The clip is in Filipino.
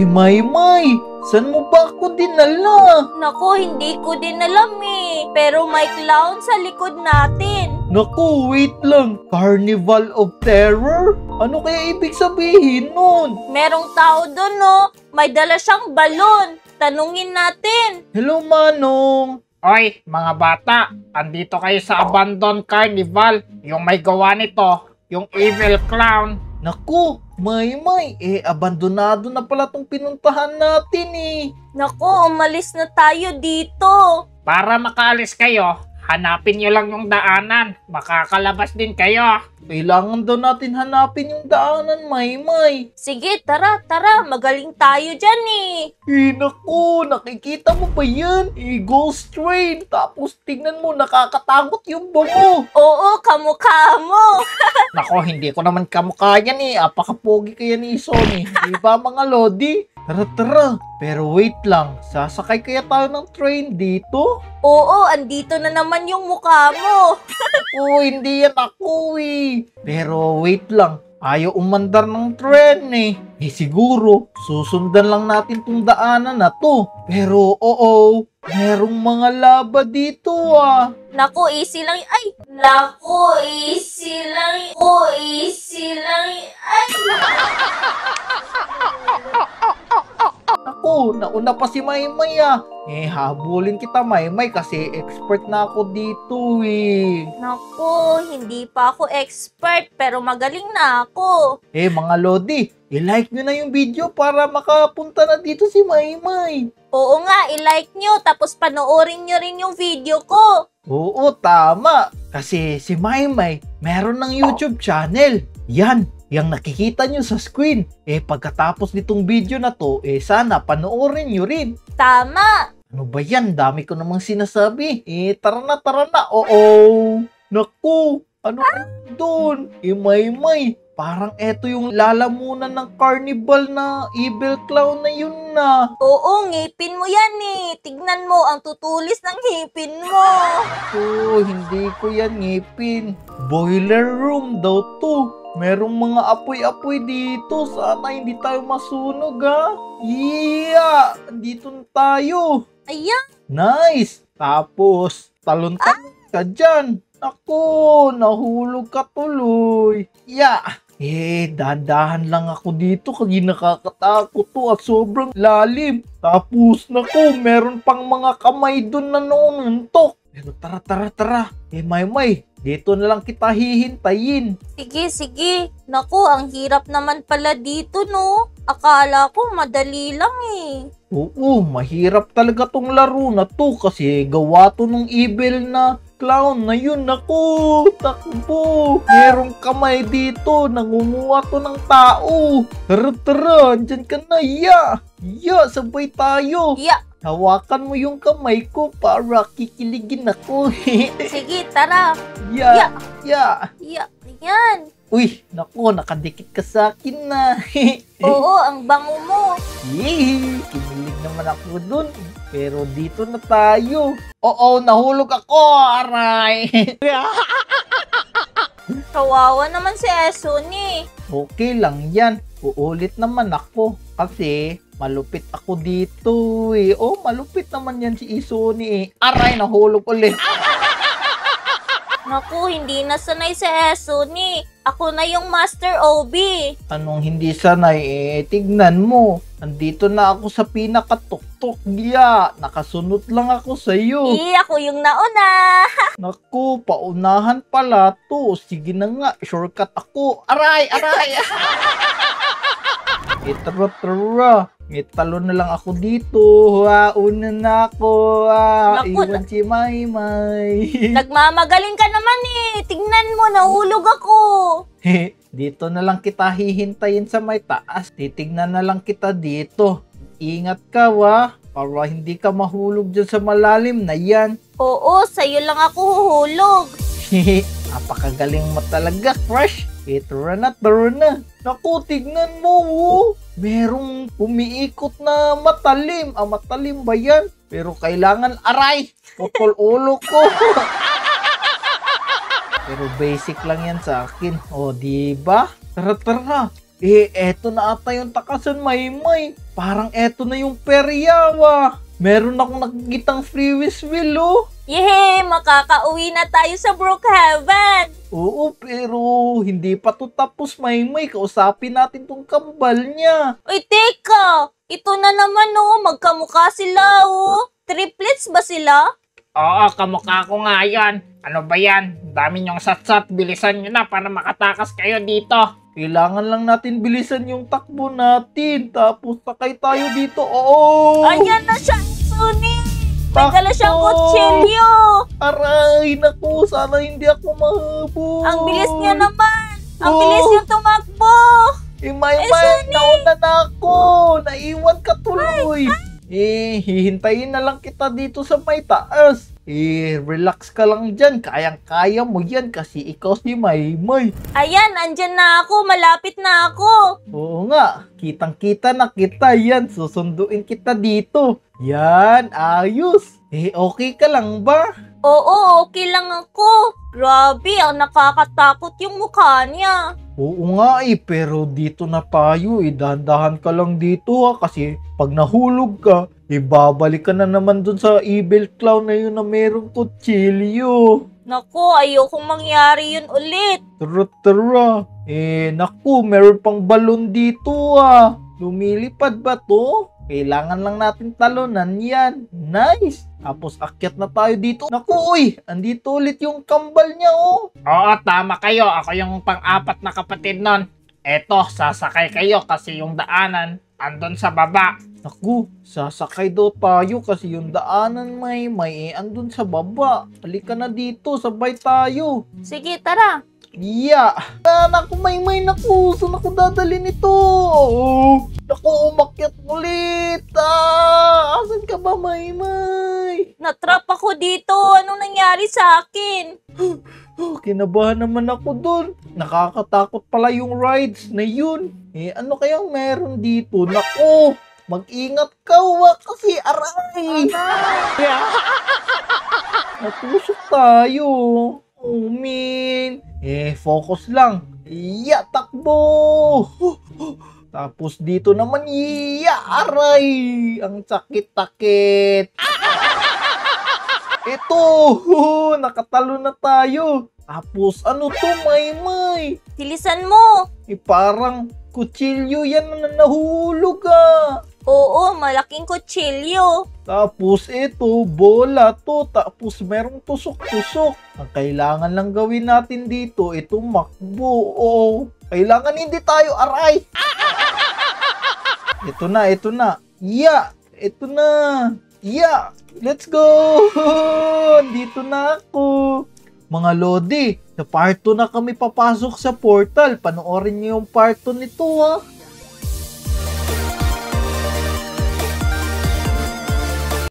Maymay, saan mo ba ako dinala? Naku, hindi ko din alam eh. Pero may clown sa likod natin. Naku, wait lang. Carnival of Terror? Ano kaya ibig sabihin nun? Merong tao doon, no? May dala siyang balon. Tanungin natin. Hello, Manong. Oy, mga bata, andito kayo sa Abandoned Carnival. Yung may gawa nito, yung Evil Clown. Naku, Maymay, abandonado na pala tong pinuntahan natin eh. Naku, umalis na tayo dito. Para makaalis kayo, hanapin nyo lang yung daanan. Makakalabas din kayo. Kailangan daw natin hanapin yung daanan, Maymay. Sige, tara. Magaling tayo dyan eh. Naku, nakikita mo ba yan? Ghost train. Tapos tingnan mo, nakakatakot yung bango. Oo, kamukha mo. Nako, hindi ko naman kamukha yan eh. Apakapogi kaya ni Sony. Diba mga Lodi? Tara. Pero wait lang, sasakay kaya tayo ng train dito? Oo, andito na naman yung mukha mo. Oo, hindi yan ako eh. Pero wait lang, ayaw umandar ng tren eh. Siguro, susundan lang natin tong daanan na to. Pero oo, merong mga laba dito ah. Naku, easy lang. Ay! Naku, easy lang. Ay! Ako, nauna pa si Maymay ah. Habulin kita Maymay kasi expert na ako dito eh. Naku, hindi pa ako expert pero magaling na ako. Mga Lodi, i-like nyo na yung video para makapunta na dito si Maymay. Oo nga, i-like nyo tapos panoorin nyo rin yung video ko. Oo, tama. Kasi si Maymay, meron ng YouTube channel. Yan, yung nakikita nyo sa screen. Pagkatapos nitong video na to, sana panoorin nyo rin. Tama. Ano ba yan? Dami ko namang sinasabi. Tara na. Oo. Naku, ano doon? Maymay, parang eto yung lalamunan ng carnival na Evil Clown na yun na. Oo, ngipin mo yan eh. Tignan mo, ang tutulis ng ngipin mo. Hindi ko yan ngipin. Boiler room daw to. Merong mga apoy-apoy dito. Sana hindi tayo masunog ha. Yeah! Andito na tayo. Ayan. Nice! Tapos, talon-talon ka dyan. Ako, nahulog ka tuloy. Yeah! Dahan-dahan lang ako dito kasi nakakatakot to at sobrang lalim. Tapos, naku, meron pang mga kamay dun na numuntok. Pero tara. Maymay, dito na lang kita hihintayin. Sige. Naku, ang hirap naman pala dito, no? Akala ko madali lang eh. Oo, mahirap talaga tong laro na to kasi gawa to ng evil na clown na yun. Naku, takbo. Merong kamay dito, nangunguha to ng tao. Tara, andyan ka na, sabay tayo. Yeah. Hawakan mo yung kamay ko para kikiligin ako. Sige, tara. Yeah. Ayan. Uy, naku, nakadikit ka sa akin na. Oo, ang bango mo. Kinilig naman ako dun. Pero dito na tayo. Oo, nahulog ako, aray. Kawawa naman si Esuni. Okay lang yan. Uulit naman ako. Kasi malupit ako dito eh. Malupit naman yan si Isoni eh. Aray, nahulog ulit. Naku, hindi na sanay si Esuni. Ako na yung Master Obi. Anong hindi sanay tignan mo. Andito na ako sa pinakatuktok. Nakasunod lang ako sa iyo. Ako yung nauna. Naku, paunahan pala to. Sige na nga, shortcut ako. Aray. Tara. Talon na lang ako dito. Una na ako. Naku, Iwan si Maymay. Nagmamagaling ka naman eh. Tignan mo, nahulog ako. Dito na lang kita hihintayin sa may taas. Titignan na lang kita dito. Ingat ka para hindi ka mahulog dyan sa malalim na yan. Oo, sa'yo lang ako huhulog. Napakagaling mo talaga, crush. Tara na. Naku, tignan mo, merong umiikot na matalim. Matalim ba yan? Pero kailangan, aray, putol ulo ko. Pero basic lang yan sa akin. Diba? Tara. Eto na ata yung takasan, Maymay. Parang eto na yung peryawa. Meron akong nakikitang Freewish wheel, oh. Yehey! Makakauwi na tayo sa Brookhaven! Oo, pero hindi pa to tapos, Maymay. Kausapin natin tong kambal niya. Uy, teka! Ito na naman, oh. Magkamukha sila, oh. Triplets ba sila? Oo, kamukha ko nga yan. Ano ba yan? Dami niyong satsat. Bilisan nyo na para makatakas kayo dito. Kailangan lang natin bilisan yung takbo natin. Tapos sakay tayo dito. Oo! Ayan na siya, Suni! May dala siyang Takbo! kutsilyo! Aray, naku, sana hindi ako mahabol. Ang bilis niya naman! Ang Oh. bilis yung tumakbo! Maymay, Sunny! nauna na ako. Naiwan ka tuloy. Hihintayin na lang kita dito sa may taas. Relax ka lang dyan. Kayang-kaya mo yan kasi ikaw si Maymay. Ayan, andyan na ako. Malapit na ako. Oo nga, kitang-kita na kita yan. Susunduin kita dito. Yan, ayos. Okay ka lang ba? Oo, okay lang ako. Grabe, ang nakakatakot yung mukha niya. Oo nga pero dito na tayo dahan-dahan ka lang dito kasi pag nahulog ka, babalik ka na naman dun sa evil clown na yun na merong kutsilyo. Naku, ayokong mangyari yun ulit. Tara. Naku, meron pang balon dito Lumilipad ba to? Kailangan lang natin talunan yan. Nice! Tapos akyat na tayo dito. Naku, andito ulit yung kambal niya, oh. Oo, tama kayo. Ako yung pang-apat na kapatid nun. Eto, sasakay kayo kasi yung daanan andun sa baba. Naku, sasakay daw tayo kasi yung daanan may andun sa baba. Halika na dito, sabay tayo. Sige, tara. Naku, may naku. Saan ako dadalhin ito? Naku, umakyat ulit. Asan ka ba, May? Natrap ako dito. Anong nangyari sa akin? Kinabahan naman ako dun. Nakakatakot pala yung rides na yun. Ano kayang meron dito? Naku, mag-ingat ka, kasi aray. Natusok tayo. Oh, man. Focus lang. Takbo. Tapos dito naman, aray. Ang sakit-takit. Ito, nakatalo na tayo. Tapos ano to, May? Bilisan mo. Parang kutsilyo yan na nahulog Oo, malaking kutsilyo. Tapos ito, bola to. Tapos merong tusok-tusok. Ang kailangan lang gawin natin dito, ito makbo. Kailangan hindi tayo aray. Ito na. Ito na. Let's go. Dito na ako. Mga Lodi, sa part 2 na kami papasok sa portal. Panoorin niyo yung part 2 nito